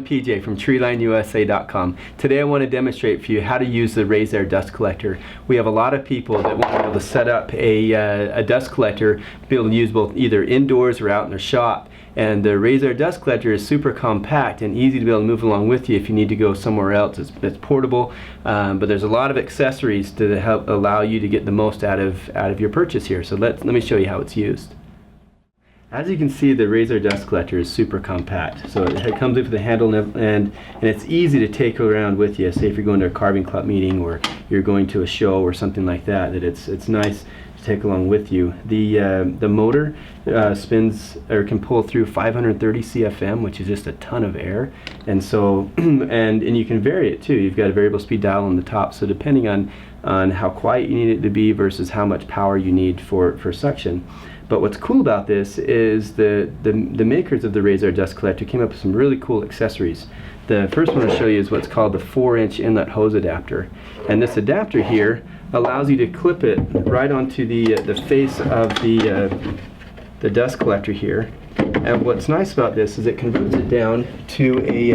I'm PJ from TreelineUSA.com. Today I want to demonstrate for you how to use the Razaire dust collector. We have a lot of people that want to be able to set up a dust collector, be able to use both either indoors or out in their shop. And the Razaire dust collector is super compact and easy to be able to move along with you if you need to go somewhere else. It's portable, but there's a lot of accessories to help allow you to get the most out of your purchase here. So let me show you how it's used. As you can see, the Razaire dust collector is super compact. So it comes with the handle and it's easy to take around with you. Say if you're going to a carving club meeting or you're going to a show or something like that, it's nice to take along with you. The motor spins or can pull through 530 CFM, which is just a ton of air. And so and you can vary it too. You've got a variable speed dial on the top, so depending on how quiet you need it to be versus how much power you need for suction. But what's cool about this is the makers of the Razaire dust collector came up with some really cool accessories. The first one I'll show you is what's called the 4-inch inlet hose adapter. And this adapter here allows you to clip it right onto the face of the dust collector here. And what's nice about this is it converts it down to a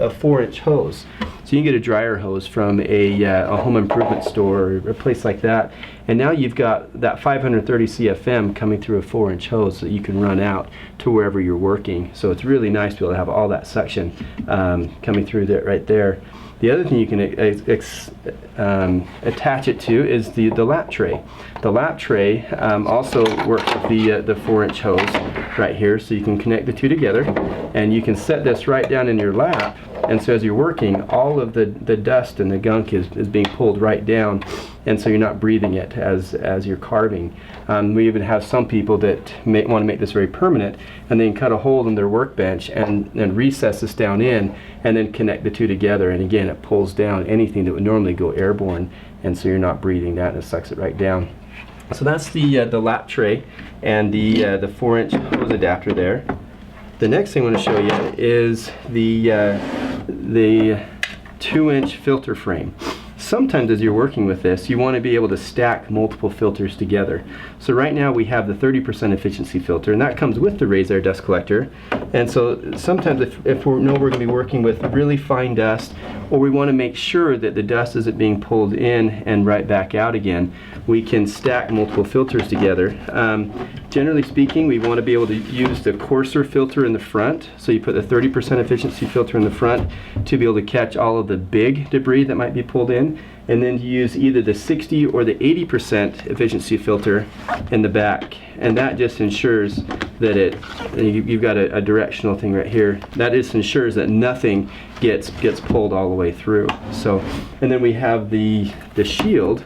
4-inch hose. So you can get a dryer hose from a home improvement store or a place like that, and now you've got that 530 CFM coming through a 4-inch hose that you can run out to wherever you're working. So it's really nice to be able to have all that suction coming through there, right there. The other thing you can attach it to is the lap tray. The lap tray also works with the 4-inch hose right here, so you can connect the two together, and you can set this right down in your lap. And so as you're working, all of the dust and the gunk is being pulled right down, and so you're not breathing it as you're carving. We even have some people that want to make this very permanent, and they can cut a hole in their workbench and recess this down in, and then connect the two together. And again, it pulls down anything that would normally go airborne, and so you're not breathing that, and it sucks it right down. So that's the lap tray and the 4-inch hose adapter there. The next thing I want to show you is the 2-inch filter frame. Sometimes as you're working with this, you want to be able to stack multiple filters together. So right now we have the 30% efficiency filter, and that comes with the Razaire dust collector. And so sometimes if we know we're going to be working with really fine dust, or we want to make sure that the dust isn't being pulled in and right back out again, we can stack multiple filters together. Generally speaking, we want to be able to use the coarser filter in the front. So you put the 30% efficiency filter in the front to be able to catch all of the big debris that might be pulled in, and then you use either the 60 or the 80% efficiency filter in the back. And that just ensures that you've got a directional thing right here. That just ensures that nothing gets pulled all the way through. So, and then we have the shield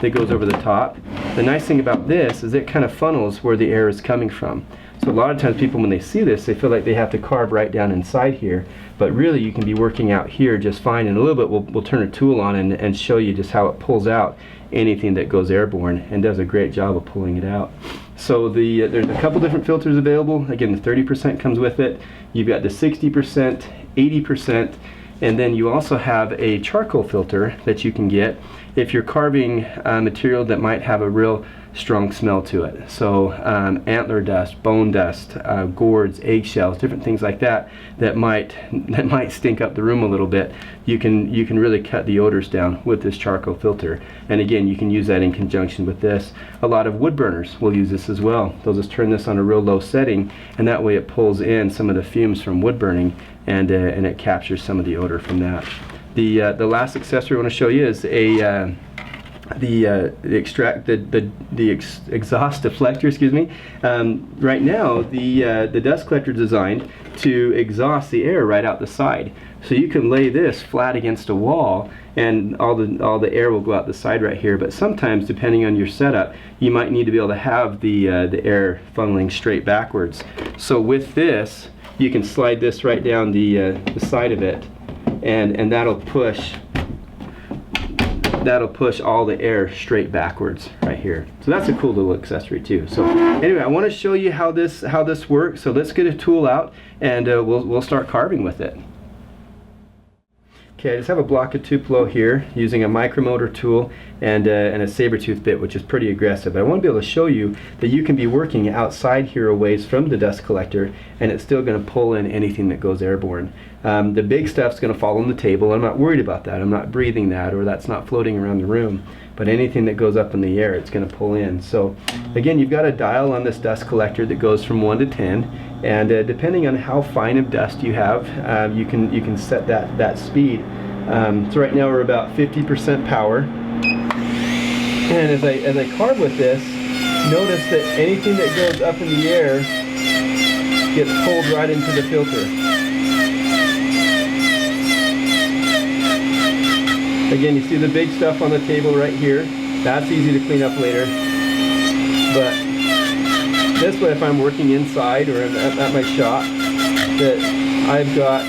that goes over the top. The nice thing about this is it kind of funnels where the air is coming from. So a lot of times people, when they see this, they feel like they have to carve right down inside here, but really you can be working out here just fine. In a little bit we'll turn a tool on and show you just how it pulls out anything that goes airborne, and does a great job of pulling it out. So there's a couple different filters available. Again, the 30% comes with it. You've got the 60%, 80%, and then you also have a charcoal filter that you can get if you're carving material that might have a real strong smell to it. So antler dust, bone dust, gourds, eggshells, different things like that might stink up the room a little bit. You can really cut the odors down with this charcoal filter. And again, you can use that in conjunction with this. A lot of wood burners will use this as well. They'll just turn this on a real low setting, and that way it pulls in some of the fumes from wood burning, and it captures some of the odor from that. The last accessory I want to show you is the exhaust deflector, excuse me. Right now the dust collector is designed to exhaust the air right out the side. So you can lay this flat against a wall and all the air will go out the side right here. But sometimes, depending on your setup, you might need to be able to have the air funneling straight backwards. So with this, you can slide this right down the side of it, and that'll push all the air straight backwards right here. So that's a cool little accessory too. So anyway, I want to show you how this works. So let's get a tool out, and we'll start carving with it. Okay, I just have a block of Tupelo here using a micromotor tool and a saber tooth bit, which is pretty aggressive. But I want to be able to show you that you can be working outside here a ways from the dust collector, and it's still going to pull in anything that goes airborne. The big stuff's going to fall on the table. I'm not worried about that. I'm not breathing that, or that's not floating around the room. But anything that goes up in the air, it's going to pull in. So again, you've got a dial on this dust collector that goes from 1 to 10, and depending on how fine of dust you have, you can set that speed. So right now we're about 50% power. And as I carve with this, notice that anything that goes up in the air gets pulled right into the filter. Again, you see the big stuff on the table right here. That's easy to clean up later. But this way, if I'm working inside or at my shop, that I've got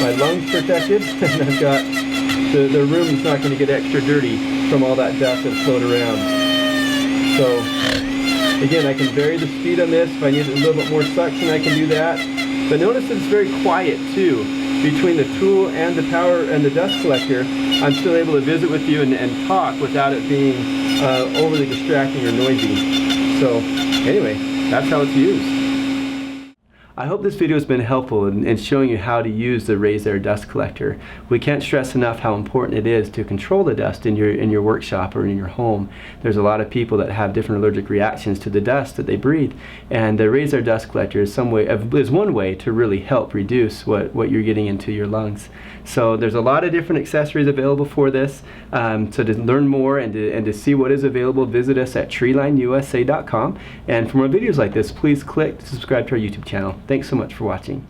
my lungs protected, and I've got the room's not going to get extra dirty from all that dust that float around. So again, I can vary the speed on this. If I need a little bit more suction, I can do that. But notice that it's very quiet too. Between the tool and the power and the dust collector, I'm still able to visit with you and talk without it being overly distracting or noisy. So anyway, that's how it's used. I hope this video has been helpful in showing you how to use the Razaire dust collector. We can't stress enough how important it is to control the dust in your workshop or in your home. There's a lot of people that have different allergic reactions to the dust that they breathe, and the Razaire dust collector is one way to really help reduce what you're getting into your lungs. So there's a lot of different accessories available for this. So to learn more and to see what is available, visit us at TreelineUSA.com. And for more videos like this, please click to subscribe to our YouTube channel. Thanks so much for watching.